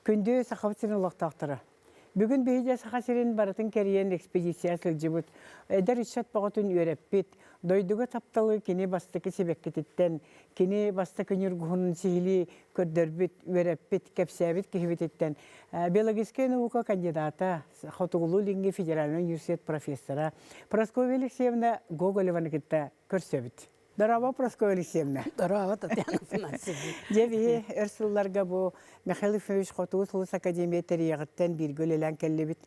Күндө сақавытсын ұлықтақтыры. Бүгін бейде сақасырын баратын кәріен экспедиция сылжыбыт. Эдер үшат бағытын өреппет, дойдуға тапталы кені бастықы себеккететтен, кені бастық үніргұғының сихили көрдірбет, өреппет, кәпсәбет кехбететтен. Биологическая наука кандидата, Хотугулу Линги федеральный университет профессора Прасковья Алексеевна Гоголеваны кетті көрсөбіт. Дарава Прасковья Алексеевна. Дарава Татьяна Афанасьевна. Деви Эрсулларга бу Михаил Ефимович Хотугус Улус Академия терияғыттен биргөл елен кәллебит.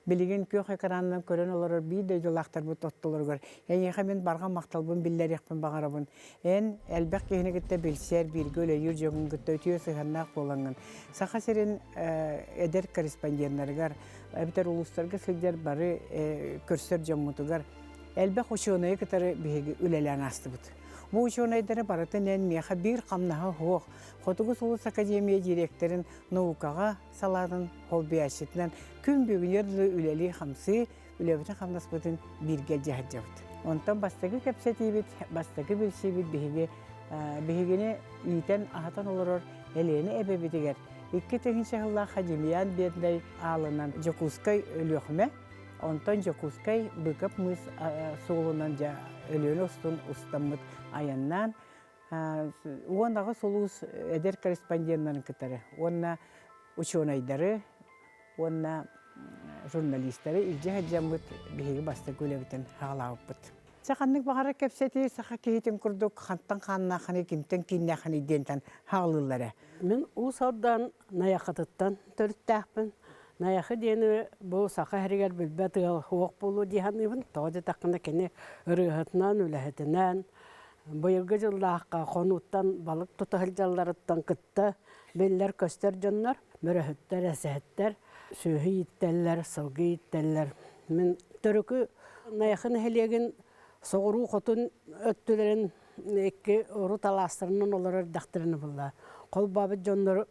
Билеген көк экранынан көрен олар бей дөйділақтар бұт оттылырғыр. Әнеға мен барған мақталбын биллер еқпін бағарабын. Ән әлбәқ кехіне күтті білсер биргөл әйір жоғын күтті өтіе сығаннақ болаңын. Сақа серен әдер корреспонденттарығар, әбітер ұлыстарға сылдер бары көрсер жаммутығар. Әлбәқ ұшуынайы кітары бейгі үлелән асты бұд. Бұл ученыйдары баратын ән меха бір қамнаға хоқ. Хотугус Улус Академия директорын наукаға саладын холбияшетінен күн бүгінерлі үлелі қамсы үлебітін қамнас бұтын біргел жағыр жауыд. Онтан бастығы кәпсетейбет, бастығы білсейбет бігігіне үйтен ағатан олырыр әлені әбебетігер. Икки тегінші ғылла Хадимиян беднай алынан Жокускай өліғіме, онтан Жокускай бұқып мұз соғылынан өліні ұстын ұстамыд аяннан. Ондағы солуыз әдер корреспонденттарын кітары. Онна ученыйдары, онна журналистері илже хаджамыд бейгі басты көлебітін ғалауып бұд. Сақанның бағара кәпсеті сақа кейтін күрдік қанттан қанына қаны кемтен кейіне қаны дентен ғалылары. Мен ұсаудан наяқытыттан түрттәқпін. Наяқы дені бұл сақа әрігер білбәті оқ болу дейханыбын. Тоғады таққында кені ұрығытынан, үләхетінен. Бұйырғы жыллаққа қонуттан балық тұтығыл жалларыттан күтті. Беллер көстер жонлар, мөріхіттер, әсәттер, сүйі иттелер, сылғы иттелер. Мен түрікі наяқын әлеген соғыру қотын өттілерін екі ұру таластырының олар дақтырыны бұлда. Қол бабы жонлар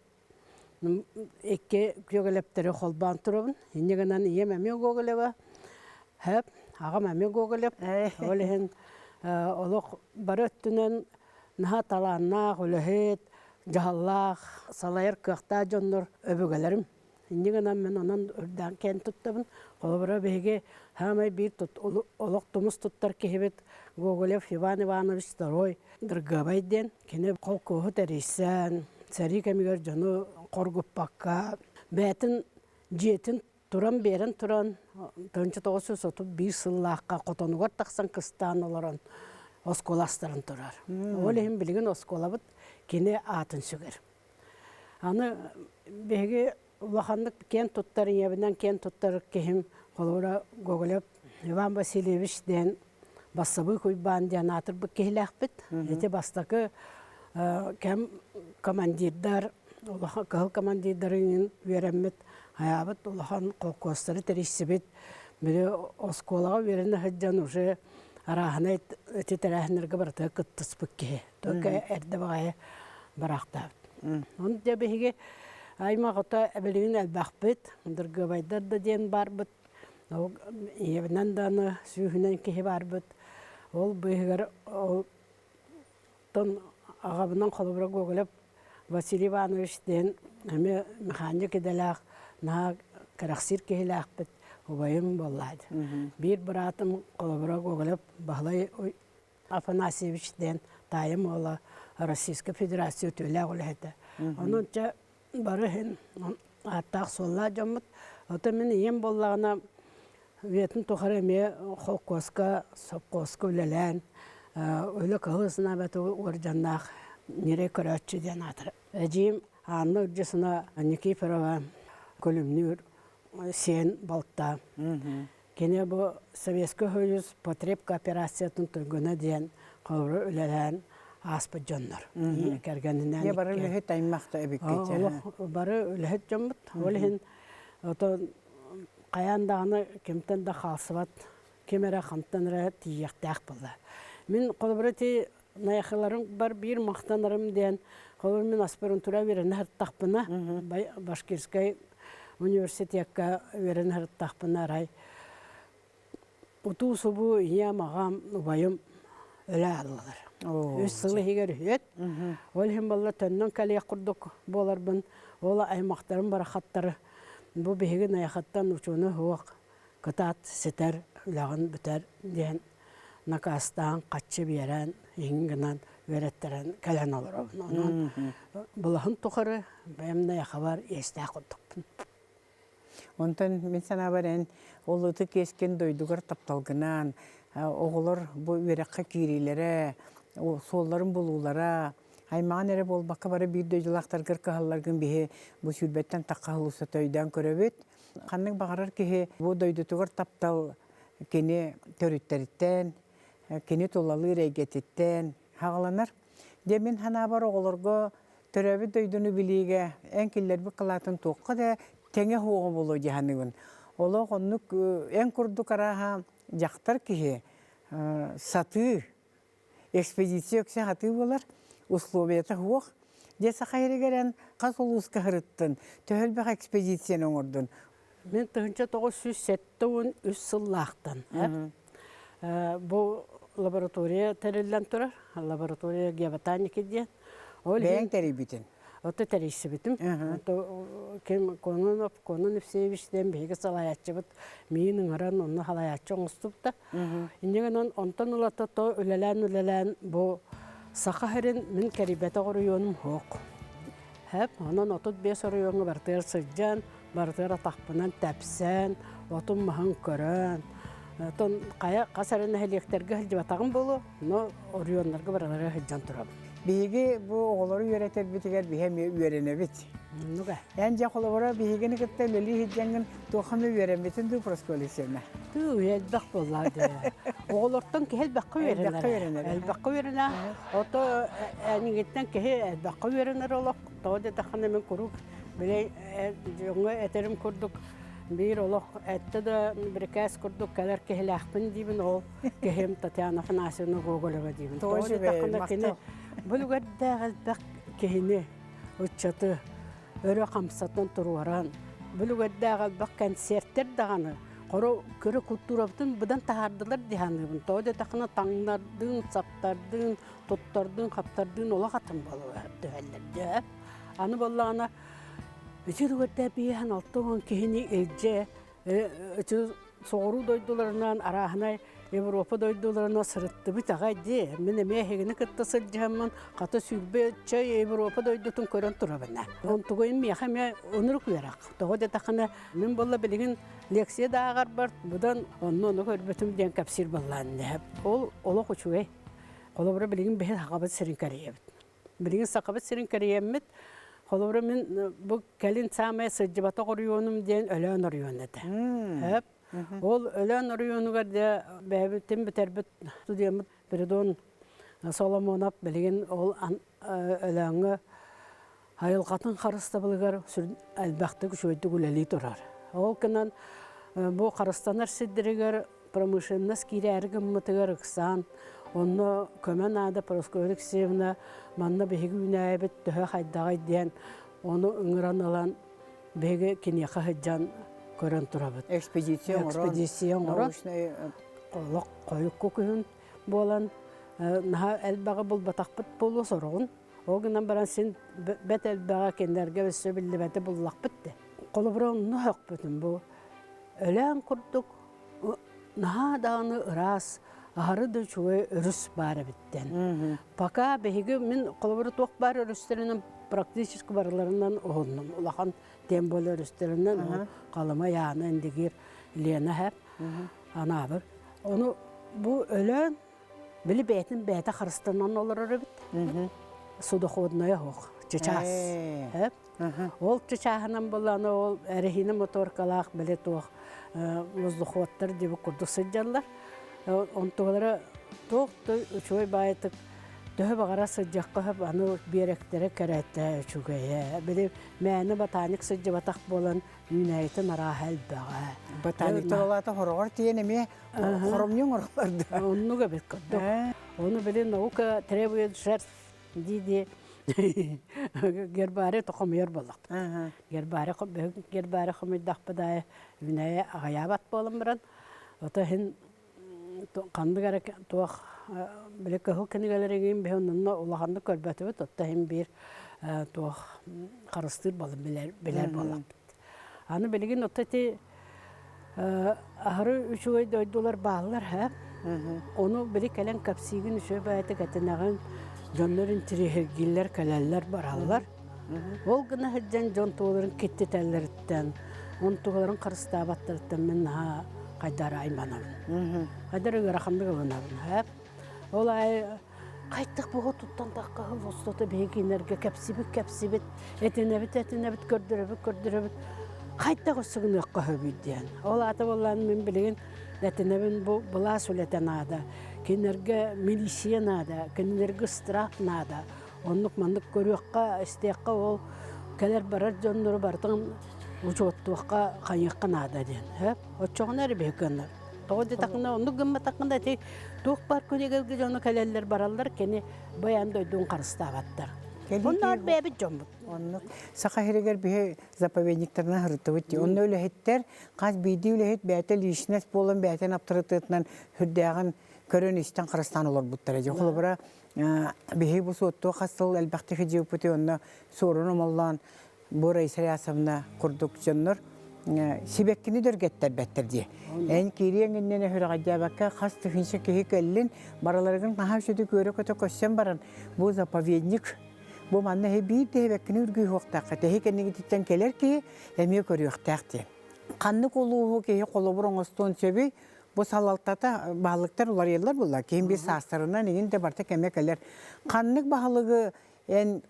екі көгелептері қолбан тұрыбын. Енегінен ем әме көгелева, әп, ағам әме көгелеп. Олығын олық бары өттінен наға таланнақ, өліхет, жағаллақ, салайыр көқта жонлар өбігелерім. Енегінен мен онан үрден кен тұттыбын. Қолыбыра бейге хамай бір олық тұмыз тұттар кехебет Гоголев Иван Иванович II дыргабайден. Кені қол көғі тәрейсен, сәрі кәмігер жону қоргып баққа. Бәтін жетін тұран берін тұран. 1931 сыллаққа қотонығар тақсан кыстан оларын осколастарын тұрар. Олығын білген оскола бұд кені атын сүгер. Аны бәге Улаханlık кен тұттарын ебінен кен тұттары кехім қолуыра Гоголев Иван Васильевич ден басыбы көйбан ден атыр бұк кехілі ақпет. Әте бастақы кәм командирдар, қығыл командирдарының вереммет аябыт улахан қолқостары тәресібет. Білі осколаға верені ғыджан уже арағына өте тәрәхінерге барты күттіс бұк кехе. Төкі әрді бағайы барақтабыт. Оны дебеге Аймағыта әбілігін әлбәқпет, дұргабайдар да ден бар бұд, ебінен даны сүйінен кеге бар бұд. Ол бұйығыр, тон ағабынан қолыбыра көгіліп, Василий Иванович ден әме механик еделәқ, на қарақсир кегеләқ бұд, обайым боллайды. Бір бұратым қолыбыра көгіліп, бағлай Афанасьевич ден тайым ола Российская Федерация өтіләқ олайды. Онынша бары хен аттақ солла жомыт. Ота мен ем боллағына ветін тұқыр әме қолқосқа, сопқосқа өлелән. Өлі қылысына бәті оржаннақ нере көрәтші ден атыр. Әжейім анны үржесіна Никифорова көлімнір сен балықта. Кене бұл Советский Союз потребка операциятын тұйгіні ден қылыры өлелән. Аспы жоннар. Кәргенінен. Не бары өліхет аймақта әбеккет. Бары өліхет жонбыт. Олығын қаяндағыны кемтен да қалсыбат, кемері қамтаныры тиектәк болды. Мен қолыбыры тей наяқыларым бар бір мақтанырым ден, қолыбыр мен аспирантура верен әрттақпына, Башкирскай университетка верен әрттақпына рай. Уту сұбы ие мағам ұбайым өлі алылыр. Үс сылы хигер үет. Ол хем болла төннөн калия курдук боларбын. Ола аймактарын барахаттары. Бу беһиген аяхаттан учуны хуак. Кытат сетер улагын бүтер ден накастан каччы берен иңгинан вереттерен калан алыр. Булаһын тухары бәмне хабар эстә курдукпун. Онтан мен сана барен олуты кескен дойдугар тапталгынан оғылар бу верекка кирилere солларын булулара аймаган эре болбакка бары бир дөйдүлактар кыркаһалларгын бихи бу сүрбеттен таккаһылуса тойдан көрөбүт. Ханның багарар кихи бу дойдутугар таптал кени төрүттериттен, кени тулалы рейгетиттен хагаланар. Демен хана бар оғыларга төрөбү дойдуну билиге эн киллер бу кылатын тоққа да теңе хуғы болу жаһанығын. Олы қоннық ән күрді қараға жақтар кихи саты экспедиция өксе хаты болар, условията хуық. Десі қайрегерен қас олуысқа ғырыттын, төхілбәқ экспедицияны оңырдын. Мен 1907 үс сыллақтан. Бұл лаборатория тәрелден тұрар, лаборатория геоботаники ден. Бәйін тәрі бітін. Оты тәрейсі бітім. Конон Евсеевичтен бейгі салаятчы бұд. Мейінің аран оны халаятчы оңыстыпты. Инеген онтан ұлаты то үлелән бұл сақа хәрін мен кәрібеті ғырыйоным хоқ. Хәп, онан отыт бес ұрыйоны бартығыр сыджан, бартығыр атақпынан тәпсән, отын мағын көрін. Қасарын әлектерге хілді батағын болу, но ұрыйонларға баралары хілжан тұрам. Биһиги бу оголору үйрәтер битигер биһем үйрәнә бит. Нуга. Янҗа холобора биһигене китте лели хиҗәнгән тоханы үйрән битен ду просколисена. Ту ядбак булады. Оголортан кел бакка үйрәнәләр. Әлбакка үйрәнә. Ото әнигеттән кеһе әлбакка үйрәнәр олак. Тоды таханы мен курук. Биле җоңга әтерим курдук. Бир олак әтте дә биркәс курдук калар кеһләхпин дибен ол. Кеһем Татьяна Фанасьевна Гоголева дибен. Тоды таханы кене Бұлғадда ғалбақ кейіне ұтчаты өрі қамсатын тұруаран. Бұлғадда ғалбақ концерттер дағаны. Көрі культурабытын бұдан тағардылар дегенігін. Тоғыда тақына таңнардың, саптардың, тұттардың, қаптардың ола қатын болу әбді. Аны болағына үтірғадда бейін алтығын кейіне елже, соғыру дойдыларынан арағынай Европа дойдуларына сырытты бит ағайды. Мен әмейхегіні кітті сылжамын, қаты сүрбетші Европа дойдутын көрін тұрабына. Онтығын мейхаме онырық верақ. Тоғыда тақына мен болла білігін лекция да ағар бар. Бұдан оны көрбетім ден кәпсір боллан. Ол олық ұчуғай. Қолыбыра білігін бәйт хақабыт сірін кәрейебіт. Білігін сақабыт сірін кәрейебіт. Қолыбыра мен бұл кәлін самай сылжыбата қорыйоным ден өлән орыйон еді. Ол өлән орыйонугар да бәбітін бітербіт студиямыт Передон Соломонап білген ол өләңі айылқатын қарысты білгер әлбәқті күшөйді күләлі тұрар. Ол кінан бұл қарыстанар сиддірігер промышленность кире әргім мұтығар ұқсан, оны көмен ады Парасковья Алексеевна манна бейгі үнәйбіт түхі қайдағай ден, оны үңіран алан бейгі кенеқа хыджан көрін тұрабыд. Экспедиция ұран. Олық қойық көкігін болан. Наға әлбәға бұл батақпыт болу сұрығын. Оғынан баран сен бәт әлбәға кендерге өсі білді бәті бұллақ бітті. Қолы бұрын нұхық бүтін бұл. Өлән күрдік, наға дағыны ұрас, ағары да чуы үріс бары біттен. Пака бәйгі мен қолы бұры тоқ бары үрістерінің практически барыларынан оғылным. Улақан тем болы үрістерінен қалыма яны әндегер Лена әп, ана бір. Оны бұл өлән білі бәйтін бәйті қарыстанан олар өрі біт. Суда қодынaya оқ, чачас. Ол чачағынан боланы ол әріхіні моторкалақ білі тоқ мұздықуаттар дебі күрді сыджанлар. Онтығылары тоқты үшой байытық Төһө багара сыджаққа хөп аны беректері кәрәтті үчугая. Білі мәні ботаник сыджы батақ болан үнәйті нара әлбәға. Ботаниктер олаты хорогор тиенеме хоромнен ороларды. Онны көбет көрдік. Оны білі наука требует жертв дейді. Гербаре тоқымыр болақ. Гербаре қымыдақ бұдай үнәйі ағаябат болын бірін. Ота хин қанды кәрек туақ Біле көхіл кенігелереген бе онынна улағанды көрбәті бет, отта hem bir туақ қарыстыр балын білер болап. Аны білеген отта те ахыры үшуай дойдулар бағылар, Onu biri kelen kapsigin şöyle bayatı katınağın jonların tirihirgiller kaleller baralar. Ol gına hıccan jon tuğların kitti telleritten, on tuğların karıstabatlarından men ha kaydara aymanam. Kaydara rakamda kalanabın hep. Olay kaytık bu tuttan dakika vostota beginerge kapsibit etenebit gördürübüt. Kaytık o sıgın yakka höbüdyen. Ola ata bollan men bilgin Netenebin bu bula söyleten ada, kinerge milisiya nada, kinerge straf nada. Onluk mandık görüyorka, isteyakka ol, keler barar jonları bardan uçottuğaka kanyakka nada den. Hep, o çoğunları bekanlar. Toğdu takında, onu gımma takında te, tuğ bar könegelge jonu kelerler barallar, keni bayan doyduğun karıstavatlar. Bunlar bebi jombut. Саха херегер бе заповедниктерна хыртыбыт. Он өле хеттер, каз биди өле хет бәте лишнес болын бәтен аптырытытынан хүрдәгән көрөн истен Кыргызстан олар буттар. Холбара бе бу сотто хасыл әлбәхте хҗипте онна сорын моллан бу рейсрясымна курдук җоннор сибеккини дөргәттер бәттер ди. Эн кириеңнән хөрәгәҗәбәккә хасты финче кеһи кәллин бараларыгын хаһашыды көрө көтө көссән баран бу заповедник bu manna he bir de bekini ürgü hoqtaqqa te hekeni gitten keler ki emi körüyaqtaqti. Qanlı qoluğu ki qolobron oston sebi bu salaltata balıklar ular yerler bullar ki bir sastırından egin de barta kemekeler. Qanlık balığı en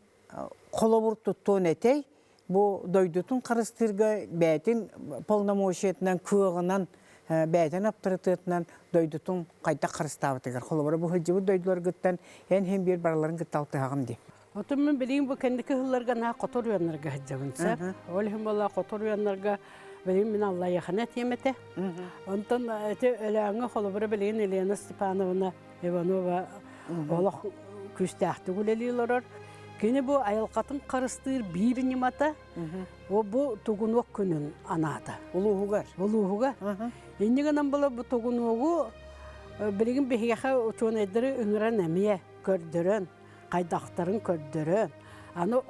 qolobur tuttuğun etey bu doydutun qarыстырга бәтин полномочиятынан кыгынан бәтин аптырытынан doydutun qayta qarıstavıtıgar. Qolobura bu hıcı doydular gıttan en hem bir barların gıttaltığım di. Otumun bileyim bu kendiki hıllarga na kotor yanlarga hıcabınsa. Olihim valla kotor yanlarga bileyim min Allah yakınet yemete. Ondan öyle anı kolubura bileyim Elena Stepanovna Ivanova oğlak küstahti güleliyorlar. Kini bu ayalqatın karıstır bir nimata. O bu tugunuk günün anada. Uluğugar. Uluğugar. Yendiğinden bula bu tugunuğu bileyim bir yaha uçuğun ederi ünüren emiye gördürün. Kaydaktarın kördürü. Anı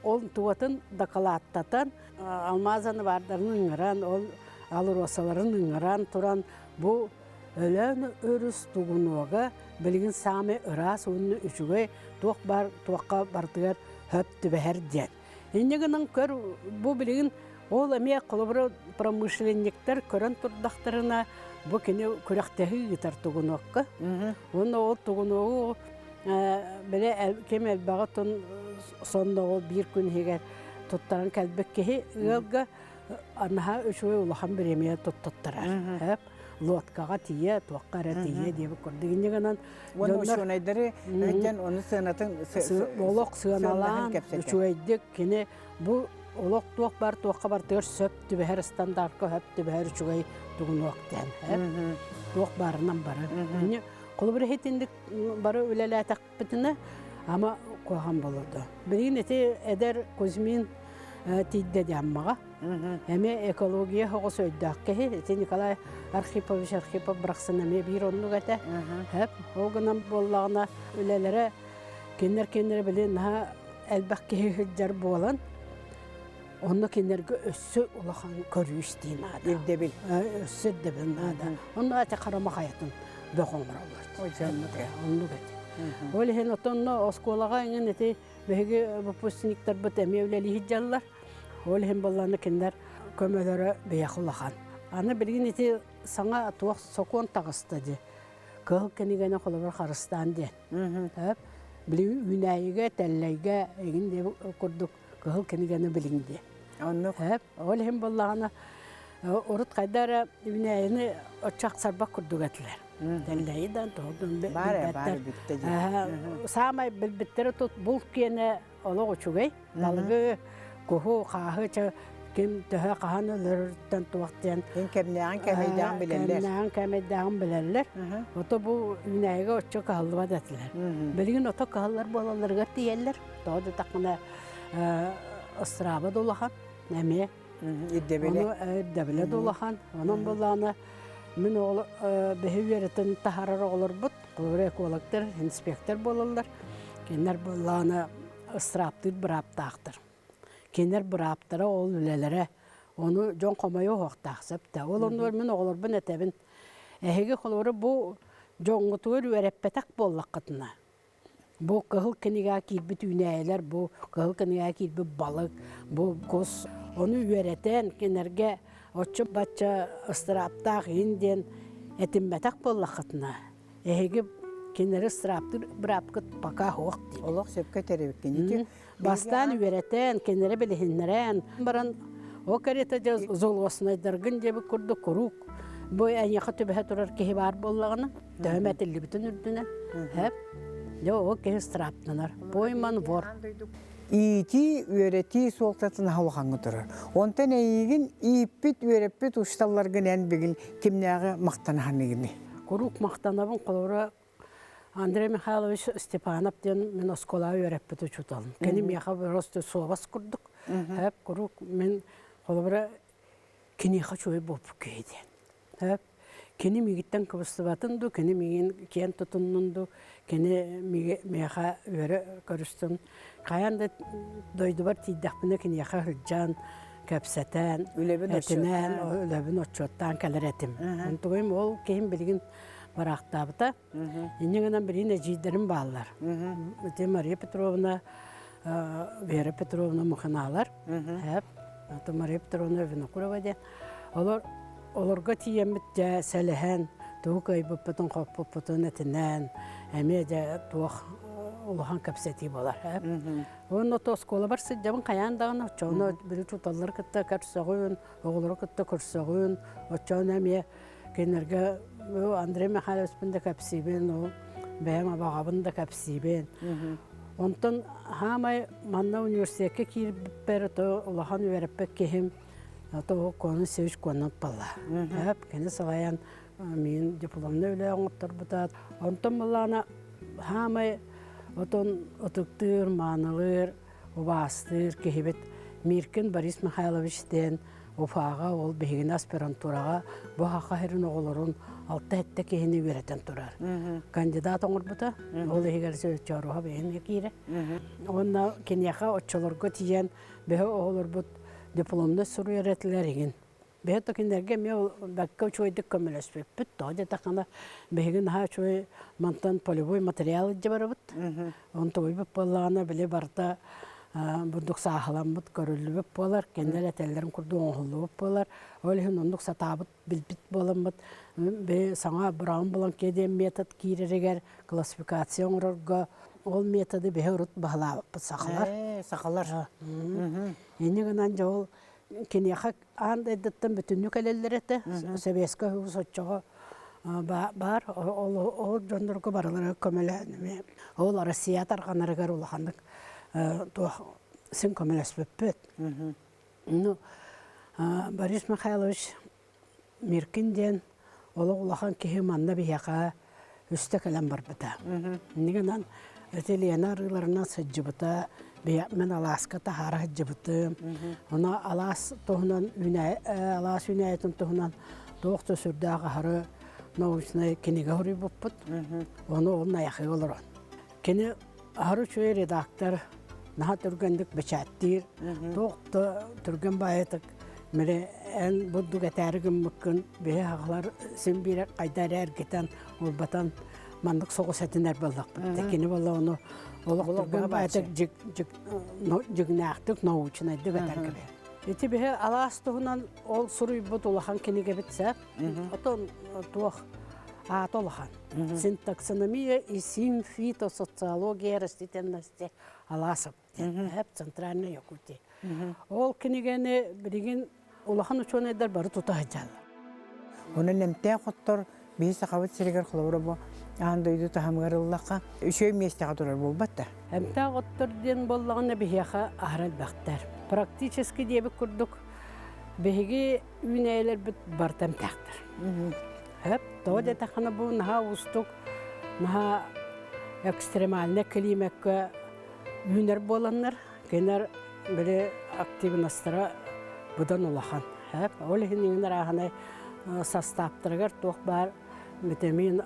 ol tuvatın dakalattatan almazanı vardarının ıngıran, ol alır osaların ıngıran turan bu ölen örüs tuğunuğa bilgin sami ıras onu üçüge tuğqa bardıgar höptü beher diyen. Endiginin kör bu bilgin ol emeye kolubru pромышленниктер körön turdaktarına bu kini kürektehi gitar tuğunuğa. Onu o tuğunuğu Böyle kim elbağıtın sonunda o bir gün heger tuttaran kelbek kehi ılga anha üçüye ulahan bir yemeğe tuttarar. Hep lotkağa tiye, tuakkara tiye diye bakırdı. Gindiğinden onu şunayları hıcan onu sığınatın olak sığınalan üçüyeydik kini bu olak tuak bar tuakka bar tör söptü be her standartka höptü be her üçüye tuğunuakten. Hep tuak barından barı. Kolubur hetindik barı ülele takbetine ama kohan bulurdu. Birin eti eder Kuzmin tidde diyammağa. Hemi ekologiya hoğu söydük ki eti Nikolay Arxipovich bıraksın hemi bir onluk ete. Hep oğunan bollağına ülelere kendileri bilin ha elbak ki hüccar boğulan. Onu kendileri össü ulağın körüyüş deyin adı. İrdebil. Össü debil adı. Onu ete karama hayatın. Dokon var. O canlı onu da. Öyle hen otonno oskolaga ingen eti bege popusnikler batemi evleli hicallar. Öyle hem ballanı kinder kömelere beyaklahan. Ana bilgin eti sana tuaq sokon tağıstadı. Kıl kenigene kollar Kırgızstan diye. Hep bili ünayge telleyge egin de kurduk kıl kenigene bilindi. Onu hep öyle hem ballanı orut kadar ünayını uçak sarbak kurduk ettiler. Telleyden toğdun bari bitti. Samay bilbitleri tut bulkiyene ola uçugay. Dalgı kuhu kahı kim töhe kahanılardan tuğaktiyen. Kemneğen kemeyden bilerler. Kemneğen kemeyden bilerler. Oto bu ünayga uçuk kahalıva dediler. Bilgin oto kahalılar bolalarga diyeller. Toğdu takına ıstıraba dolahan. Nemiye. İddebile. Onu iddebile dolahan. Onun bolağına Мен ол беһиверетін тахарар олар бұд, қолыр экологтар, инспектор болалар. Кенер болланы ыстыраптыр, бұраптақтыр. Кенер бұраптыры ол үлелері, оны жон қомайы оқтақсып та. Ол ондар мен оғыларбын әтәбін. Әхеге қолыры бұл жоңғытуыр өреппетақ боллақ қытына. Бұл қығыл кенеге келбі түйнәйлер, бұл қығыл кенеге келбі балық, бұл көз. Оны өреттен кенерге отчы батча ыстыраптақ инден әтімбетақ боллақ қытына. Әхеге кенері ыстыраптыр бұраптық пақа хоқ дейді. Олық сөпке теребеккен. Бастан үйреттен, кенері білігінерен. Баран о карета золғасынайдырғын дебі күрді құруқ. Бой әнеқі түбіғі тұрар кеге бар боллағына. Дәуметілі бүтін үрдінен. О кеге ыстыраптынар. Бойман вор. Ити үйреті солтатын халқаңы тұрар. Онтан әйігін иппет үйреппет ұшталарғын ән бігін кемнәғы мақтанағанығыны. Құруқ мақтанабын қолыра Андрей Михайлович Степанов ден мен оскола үйреппет ұчуталым. Кенім яқа просто суабас күрдік. Құруқ мен қолыра кенеға чөй боп кейден. Кені мегіттен кыбыстыбатынды, кені меген кен тұтынынды, кені меға өрі көрістім. Қаянды дойды бар тейдақпыны кені яқа хүлджан, көпсәтән, әтінән, өләбін отчуаттан кәлір әтім. Онтығым ол кейін білген барақтабыта. Енігінен бірін әжейдерім балылар. Мария Петровна, Вера Петровна мұханалар. Мария Петровна Винокурова ден. Оларға тиемет жа сәліхән, туық айбып бұтын қопып бұтын әтінән, әме жа туық ұлыған көпсәті болар. Оны тоскола бар сәджабын қаяндағын, отчауына бірі чуталар күтті көрсіғын, оғылары күтті көрсіғын, отчауына әме кенерге Андрей Михайлович бұнда көпсейбен, бәйім абағабын да көпсейбен. Онтын хамай манна университетке кейіп бәрі ұлыған үйеріппек кехім, Ото коны севиш коннан палла. Кені салаян мен дипломны өлі оңыптар бұтат. Онтан бұллана хамай отықтыр, манылыр, обастыр, кехебет. Миркен Борис Михайловичтен Уфаға ол бейгін аспирантураға бұл хаққа херін оғылырын 6 әтті кехіне веретен тұрар. Кандидат оңыр бұта, ол егер сөз жаруға бейін екейірі. Онна кенеға отчылырға тиен бейі оғылыр бұт дипломны сұру еретілер еген. Бәйі токендерге мен бәкке чойдық көмелеспек бүт, тоғыда тақына бәйген ха чой мантан полевой материалы жабары бұт. Онты ойбіп болағына біле барда бұндық сағылан бұт, көрілі бүт болар, кендер әтелерін күрді оңғылы бұт болар. Олығын ондық сатабыт білбіт болан бұт. Бәй саңа бұрауын болан кеден метод кейререгер классификация оңырға ол методы бәйі ұрыт бағыла бұт сақылар. Сақылар. Енігінен жол кенеға андайдыттан бүтінні кәлелер әті, Советска ұсатчаға бар, ол жондырғы барылары көмелі. Ол Россия тарғанарығар олағандық сен көмелес бөппет. Борис Михайлович Миркінден олы олаған кеге манна бияға үсті кәлем бар бұта. Енігінен өтеліяна арыларынан сәджі бұта, мен Аласка тахара жыбытым. Она Алас тоғынан Алас үнәйетін тоғынан тоқты сүрдағы хары научный кенеге хұры бұппыт. Оны оның аяқы олыр он. Кені хары чөй редактор, наға түргендік бәчәттір. Тоқты түрген байытық. Мені ән бұддық әтәрігім мүккін. Бе ағылар сен бір қайдар әргетен олбатан мандық соғыс әтінер болдық. Кені болда оны олықтырған бәйтік жүгінәқтік научынайды ғатар кірі. Еті бе алас тұғынан ол сұрый бұд олақан кенеге бітсе, отын туақ ат олақан. Синтаксономия и симфитосоциология растительности аласып. Әп центральный Якутия. Ол кенегені біреген олақан ұчуын әдер бары тұта жалы. Оның нәмтен құттыр бейсі қабыт сірегер қылауыры бұл. Андойду тахамгарыллақа үшөй местеға тұрар болбатта. Әмті ғоттырден боллағына бейеға ағырал бәқтер. Практически дебі күрдік бейге үйнәйлер бүт бартам тәқтір. Тоғыда тақына бұл наға ұстық, наға экстремальны климатқа үйнер боланлар. Кенер білі активнастыра бұдан олақан. Ол еңінер ағынай составтыргар туох бар, витамин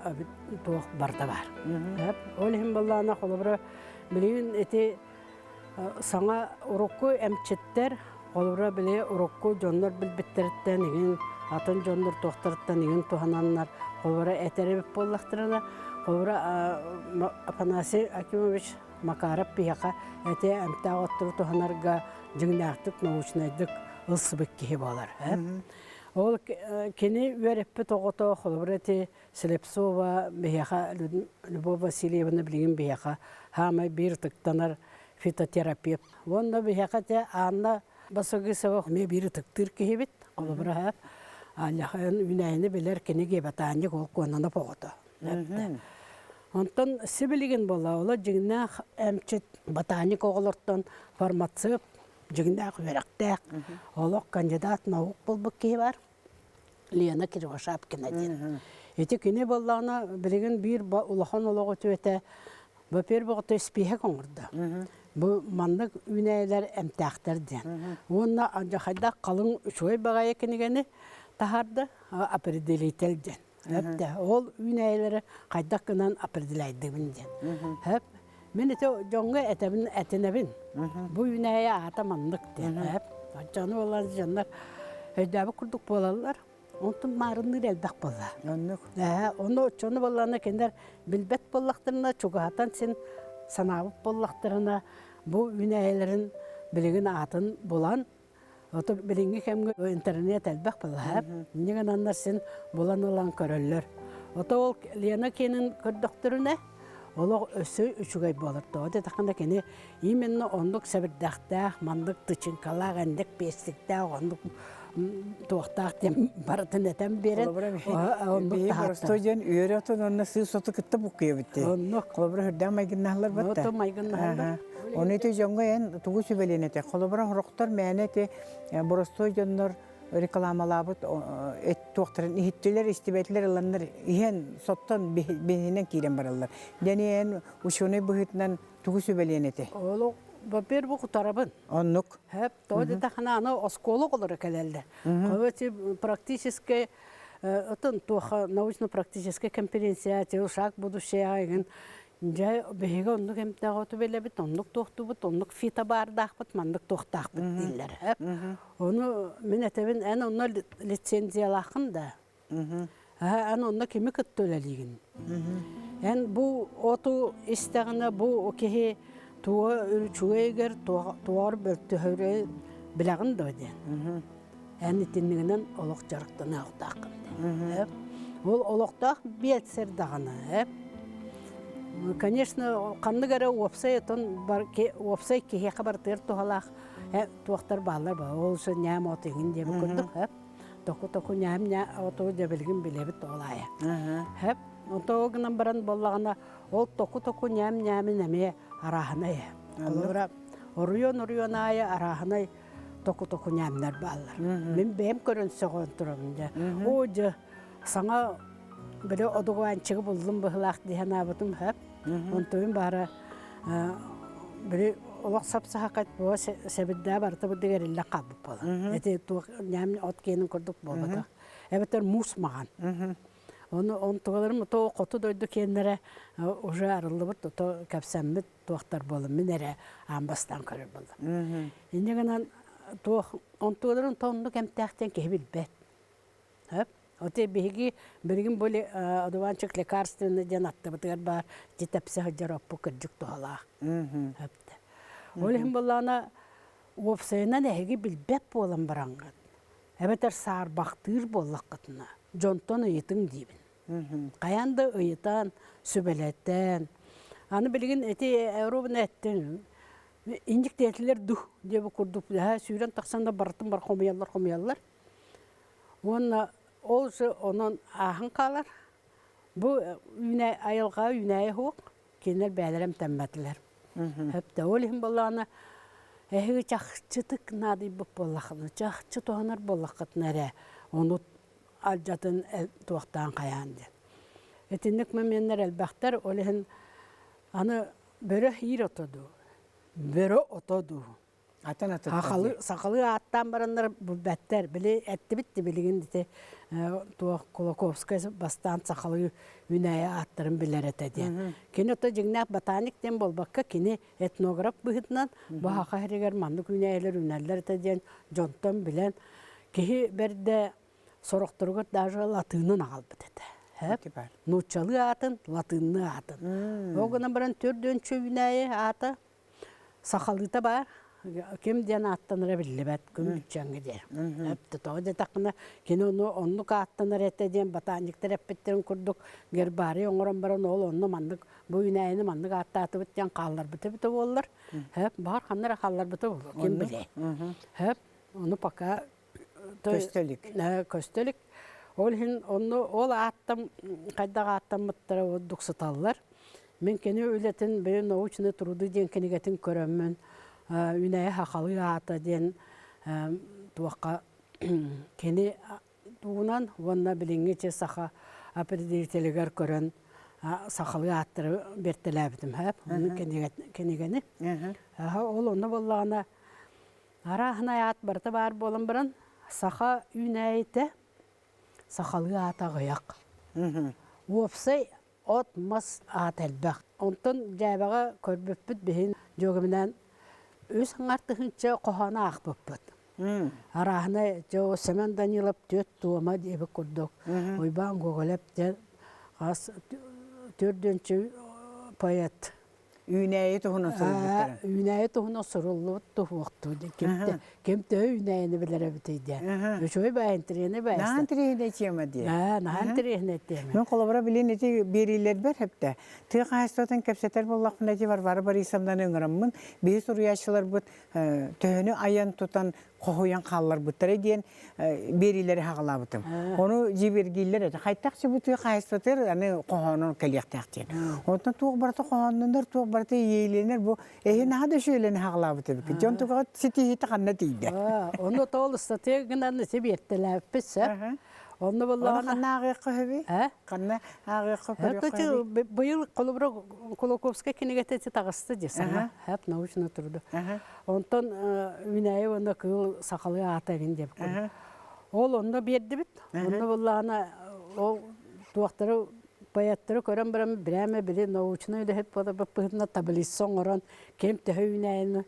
туох барда бар. Ол хим баллана холобра билин эти саңа урокку эмчеттер холобра биле урокку жоннор билбеттерден деген атын жоннор тохтардан деген тухананнар холобра этереп боллахтырына холобра Афанасий Акимович Макаров пияка эте эмтаготтур туханарга жигнактык научныйдык ылсыбык кихи болар. Ол кені вереппі тоғыто холобрети Слепцова бияка Любовь Васильевна білген бияка хамай бір тықтанар фитотерапевт. Онда бияка те Анна Басогисова ме бір тықтыр кехебет холобра Аллахын үнәйіні білер кені кебатанны ол конаны поғыто. Онтан сибилеген бола ола жигнақ әмчет ботаник оғылырттан фармацевт жигнақ верақтақ олық кандидат наук болбық кей бар Лена Кирвашапкина ден. Эти күні боллағына білеген бір улахан олығы төйті бөпер бұғыты спейхе қоңырды. Бұл мандық үнәйлер әмтәқтір ден. Онна қайда қалың үшой бағай екенігені тахарды определитель ден. Ол үнәйлері қайда қынан определайды ден. Мен ете жоңға әтәбін әтінәбін. Бұл үнәйі ата мандық ден. Жаны олар жандар өйдәбі күрдік болалар. Онтын марыныр әлбәк бола. Оны өтчоны болағына кендер білбет болақтырына, чуғатан сен санабып болақтырына бұл үнәйлерін білігін атын болан. Оты білінгі кәмгі интернет әлбәк бола. Неген андар сен болан олан көрілер. Оты ол Лена кенін көрдіқтіріне олық өсі үшігай болырды. Оты тақында кені именно ондық сәбірдақтақ, мандық тычынкалақ, әндік бестіктақ, ондық туақтақ дем барытын әтен берін. Бейі барыстойден үйері отын онына сүй соты күтті бұқия бітті. Қолыбыра хүрден майгыннағылар бітті. Оты майгыннағылар. Оны еті жоңға ең тұғы сөбелен әті. Қолыбыра ғұрықтар мәне әті барыстойденлар рекламалабыт туақтарын ихиттілер, истебетлер аланлар иен соттан бейінен кейрен баралар. Дәне ең ұшыны бұхытынан тұғы сөбелен әті. Бәпер бұл құтарабын. Оннық. Хәп, тоғыды тақына ана осколог олары кәлелді. Қабеті практически, научно-практически конференция, шаг будущее ағайын. Жай бәйге ондық әмтіға оты белі біт, ондық тоқты бұт, ондық фита бардақ бұт, мандық тоқтақ бұт дейлер. Оны мен әтебін ән онына лицензиялақын да. Ән онына кемі күтті өлелігін. Ән бұл оту істіғіне бұл океге туа чуэгер туар бөлтө хөрө билагын дойден. Әни тиннигинен олоқ жарықтан ақтақын. Ол олоқтақ бетсер дағаны. Конечно, қанды кәрі опсай кеге қабартыр туғалақ туақтар балар ба. Ол үшін нәм отыңын дебі күрдік. Току нәм отығы дебілгін білебі тоғылайы. Отығынан баран болағына ол току нәм нәме араханай. Олора оруyon ая араханай току нәмнер балар. Мен бәйім көрін соғын тұрымында. О жа саңа бірі одығуан чығы бұлдым бұғылақ дейін абытым хөп. Онтойын бары бірі олақ сапсаға қайт бұға сәбідді барты бұдығар ілі қабып болы. Әте нәмін от кейінің көрдік болбады. Әбеттер мұс маған. Оны туғаларым то қоты дойды кенлері уже арылы бұр, то кәпсәммет туақтар болы, мен әрі амбастан көрір болды. Ендегінен он туғаларым тоғынды кәмтәқтен кебіл бәт. Оте бейгі біргін бөлі одуванчық лекарственный ден атты бұтығар бар, жетәпсі ғыджар оппы күрджік туғалақ. Олығын болағына опсайынан әйгі білбәп болан баранғат. Әбетер сар бақтыр болақ қытына. Жонтон ұйытың дейбін. Қаянды ұйытан, сөбелеттен. Аны білген әте Европын әттен. Инжік тәтілер дух дебі күрдіп. Сүйрен тақсанда барытын бар қомиялар. Ол оның ағын қалар. Бұл айылға үнәйі хоқ. Кенер бәлерім тәмбәтілер. Әпті олығын болағына әйгі жақшытық нады бұп болақыны. Жақшы тоғанар болақытын әрі. Оны алжатын туақтан қаянды. Әтіндік мәменлер әлбәқтер олығын аны бөрі хейр отоду, бөрі отоду. Атын атыттар. Хахалы сакалы аттан барандар бу бәттер биле әтти битти билеген дите то Колоковская бастан сакалы үнәе аттарын билер этеди. Кине то жигнак ботаник дем болбакка кине этнограф быгытнан бу хахаригер мандык үнәелер үнәлләр этеден жонтон билен кихи берде сорокторгот даже латынын албыт эте. Нучалы атын, латынны атын. Огына баран төрдөнчө үнәе аты сакалыта бар. Кем ден аттаныра билебет күн жаңы дер. Әпті тоғы тақына кені онны аттаныр әтеден ботаниктер әппеттерін күрдік гербари оңырын баран ол онны мандық бұйынайыны мандық аттаты біттен қалар біті болылар. Бар қаннар қалар біті болу. Кем біле. Оны пака көстелік. Ол аттам, қайдағы аттам мұттары дұқсыталылар. Мен кені өлетін бір научны тұруды ден кенегетін көремін. Үнәе хақалы ата ден туаққа кені туғынан онна біліңгече сақа определителігер көрін сақалы аттыры бертеләбітім. Оны кенегені. Ол оны болағына арахына ат барты бар болын бірін сақа үнәйті сақалы ата ғаяқ. Опсай от мас ат әлбәқ. Онтын жәбіға көрбіппіт бейін жөгімінен өз аңартығынша қоғана ақпыппыт. Арахына жау Семен Данилов төт туыма дебі күрдік. Ойбан көғіліп төрденші поэт. Үнәйі тұғына сұрылды. Үнәйі тұғына сұрылды тұғықты. Кемті үнәйіні білер әбітейді. Өшөй бәйін тірені бәйісті. Наған тірені тема дейі? Наған тірені тема. Мен қолабыра білен еті берейлер бәр әпті. Тұғы қайыстаудан кәпсетер боллақпын әте бар исамдан өңіріммін. Бейіс ұрияшылар бұд төхіні аян тұтан қоғуян қалылар бұттары дейін берейлері хағыла бұтым. Оны жебергейлер әді. Қайттақшы бұтығы қайыстатыр қоғанын кәлияқтақ дейін. Онтан туғы барты қоғанындар, туғы барты ейленер бұл әйі наға да шөйлені хағыла бұтыр. Жон тұғыға сетейті қанна дейді. Оны тоғылыста тегінен себеттіләп пісі. Оны қанна ағиққа хөбі? Қанна ағиққа көріққа Бұйыл Колоковская кенегететі тағысты десің. Әп научны тұрды. Онтан үнәйі оны күл сақалы атағын деп көрді. Ол оны берді біт. Оны болағына ол туақтары баяттары көрін бірәмі білі научны өді хеп бода бұппығына таблисон оран кем төхі үнәйіні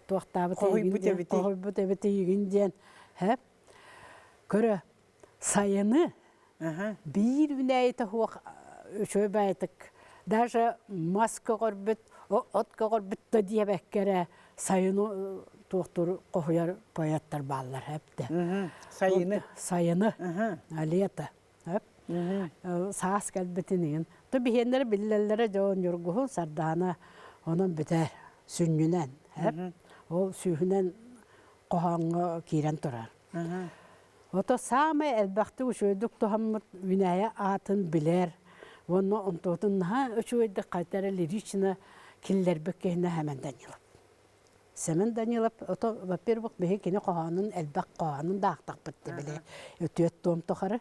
туақтабы тегінден егінден. Көрі сайыны bir үнәйті хуақ өшөй бәйтік. Даже маска ғорбіт, отқа ғорбіт та дие бәккері сайыны туқтыр қоғыяр пояттар балылар әпті. Сайыны? Сайыны, алета. Саас кәлбітінен. Тұ бігендері білелері жоғын жүргіғын сардағына оның бітер сүннінен. Ол сүйінен қоғанғы кейрен тұрар. Ото самый әлбәқті үшөйдік тұхаммыт үнәйі атын білер. Оны онтотын үшөйдік қайтары лиричина келлер бүккейіне әмен Данилов. Семен Данилов, ото, во-первых, бейі кені қоғанын, әлбәқ қоғанын дақтақ бітті біле. Өтует том тұқары.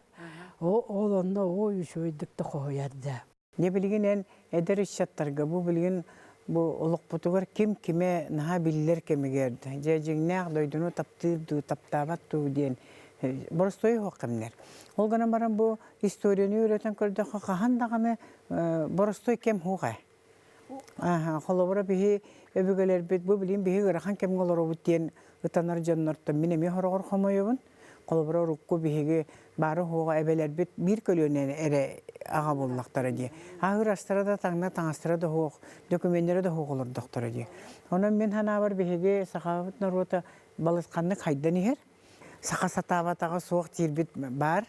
Ол онына о үшөйдікті қоғыярды. Не білген әдір ішшаттарға, бұл білген олық бұтығыр кем-кеме наға білілер кемегерді. Жәжігнәқ дойдыны таптырды, таптабатту дейін. Боростой хоқымнер. Ол ғана баран бұл историяны өретен көрді қағандағаны боростой кем хуға. Қолабыра бігі өбігілер бет, бұл білейін бігі ғырақан кем ғолар обыттен ұтанар жаннарттан мен әме хорағыр қомайыбын. Қолабыра ұрыққы бігі бары хуға әбелер бет бір көлінен әрі аға боллақтары де. Ағыр астыра да таңна таңастыра да хуқ, документері да хуқ олар доқтары де. Онан мен хана бар бігі сақавыт наруыта балысқанны қайдан егер. Сақа сатаватаға суық тирбит бар.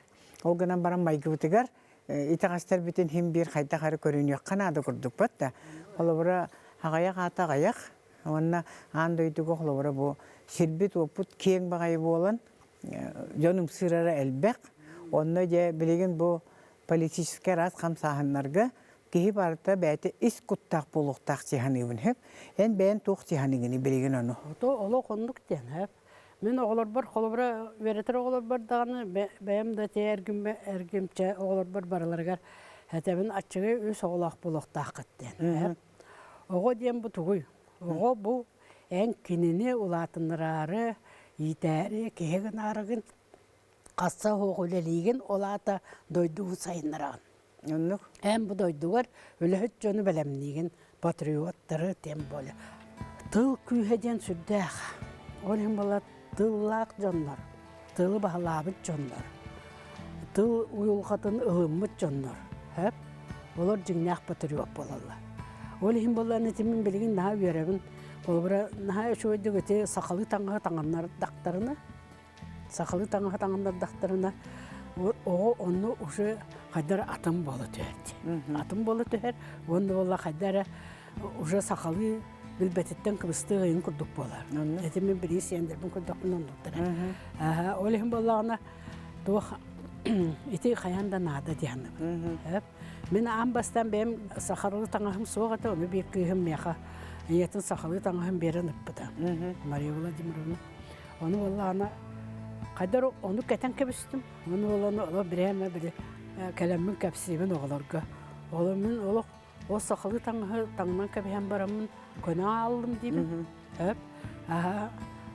Ол ғынан баран майғы бұтығар. Итағастар бітін хем бір қайта қары көрін еққан ады күрдік бәтті. Ол бұра ағаяқ ата ағаяқ. Онына аңды өйтігі ол бұра бұл шербет опыт кең бағайы болан. Жоным сырары әлбәқ. Онына де білеген бұл политический раз қамсағынларға кейі барыта бәйті іс құттақ болуқтақ тиханығын хеп. Ән бәйін тоқ тиханығыны білеген оны. Олы қондық ден хеп. Мен оғылар бар, қолыбыра веретір оғылар бар дағаны, бәйім де те әргімче оғылар бар барыларғар. Әтәбін атшығы өз оғылақ болуқта ақыттен. Оғы дем бұ тұғый. Оғы бұ эн кинини улатынырары, итәри, кеген арыгын, қасса хоғылелеген олата дойдуы сайыныраған. Оннук. Әм бұ дойдуғар өліхіт жоны бәлемнеген патриоттары тем болы. Тыл күйеден сүрдәқ. Олың бола тыллақ жонлар, тылы бағалабыт жонлар, тыл уйылғатын ылыммыт жонлар. Әп, олар жыңнақ патриот болалар. Олың бола нетімен білген наға үйеребін, олбыра наға өшөйді өте сақалы таңға таңандар дақтарына, сақалы таңға таңандар дақтарына, оғы оны ұшы қайдар атым болы түйерді. Атым болы түйер, оны бола қайдары ұшы сақалы билбететтен кыбысты ғайын күрдік болар. Әтемен бірі сендірбін күрдікпін ондықтыра. Олығын болағына туық ити қаянда нада дейінім. Мен ан бастан бәм сақарылы таңағым соғаты, оны бір күйім меға етін сақарылы таңағым берін үппіді. Мария Владимировна. Оны болағына қайдар оны кәтен кәбістім. Оны болағына бірәмі білі кәлеммін кәпсеймін оғыларға. Олымен олық о сақалы таңнан кәбіген барамын көне алдым деймін.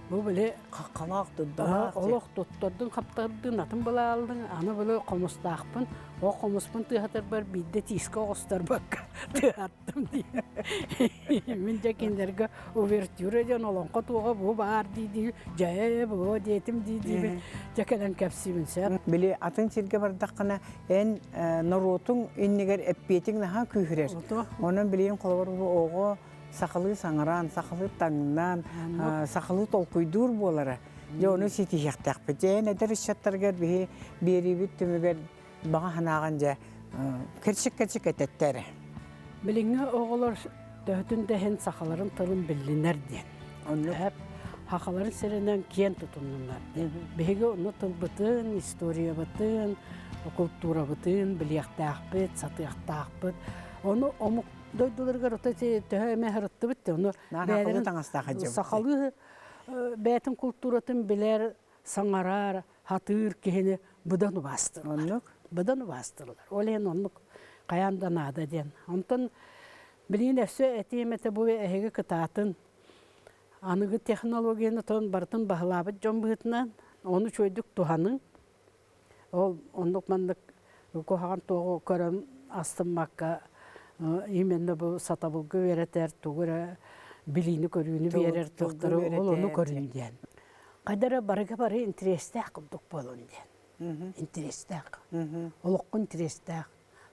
Бұл біле Қақалақ тұдда. олық тұттырдың, қаптардың атын бұла алдың. Аны біле қомыстақпын. О қомыспын тұйатыр бар, бейді тиіскі оғыстар бақ тұяттым дейі. Мен жәкендерге увертюреден олонға туға бұл бар дейді. Жайы бұл дейтім дейді. Жәкелен кәпсеймін сәп. Біле атын сирге бардаққана ән наротың үннегер әппетің наға күйірер. Оның білейін қолабар бұл оғы сақалы саңыран, сақалы таңынан, сақалы толқойдур болары. Жоны сеті яқтақ бет. Жән әдір ішаттарғар бері бет түмігер баға ханаған жа кіршік-кіршік әтеттәрі. Біліңі оғылар дөхтін дәхен сақаларын тылын білінер ден. Әп, хақаларын серінен кен тұтынынар. Беге оны тыл бұтын, история бұтын, культура бұтын, білияқтақ бет, сатияқтақ бет. Оны омық дойдыларғар өте төхеме ғырытты бітті. Нағақылы таңастаға жауыпты. Сақалы бәтін культуратын білер, саңарар, хатыр кені бұдан бастырылар. Бұдан бастырылар. Олен онлық қаяндан ада ден. Онтан білейін әсі әтеметі бұл әйгі кытатын анығы технологияны тон бартын бағылабыт жон бұғытынан оны чөйдік туғаның. Ол онлық мандық көғаған тоғы көрім астымаққа именно бұл сатабылғы веретер туғыры білейіні көріні верер тұқтыры ол оны көрін ден. Қайдары барыға бары интерестәк қылдық болын ден. Интерестәк. Олыққы интерестәк.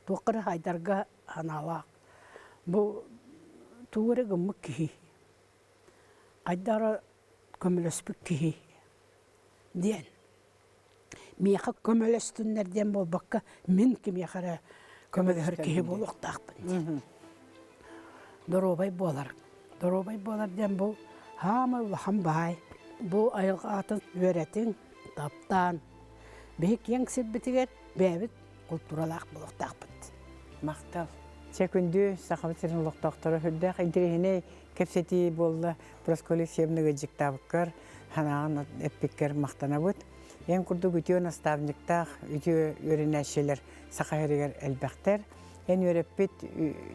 Туқыры қайдарға аналақ. Бұл туғыры ғымы кейі. Қайдары көміліспі кейі. Ден. Меқі көмілістінлерден бол баққа мен кемеқары көмілігір кейі болуқтақпын ден. Доробай болар. Доробай болар ден бұл хамы ұлахан бай. Бұл айылға атын өретін, таптан. Бейік ең сәббітігер бәбіт культуралақ болуқтақпын. Мақтал. Чекүнді сақабытырын ұлықтақтары хүлдәқ интерегіне кәпсеті болды. Просколик семнігі жіктабыққар, ханаған әппеккер мақтана бұд. Ең күрді үтеуін аставнықтақ, үтеу өрен әшелер сақайырығар әлбәқтер. Ең өреппет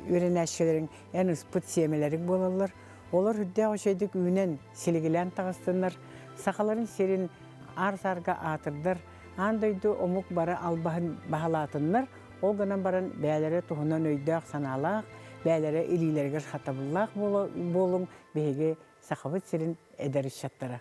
өрен әшелерін ең ұспыт семелерік болалар. Олар хүлдәқ өшейдік үйінен селегілен тағыстынар. Сақаларын серін арсарға атырдар. Андайды омук бары албағын бағалатынлар. Ол ғынан барын бәлері тұғынан өйдәқ саналақ, бәлері илилергер хатабыллақ болың бейге сақабыт серін әдәріс шаттара.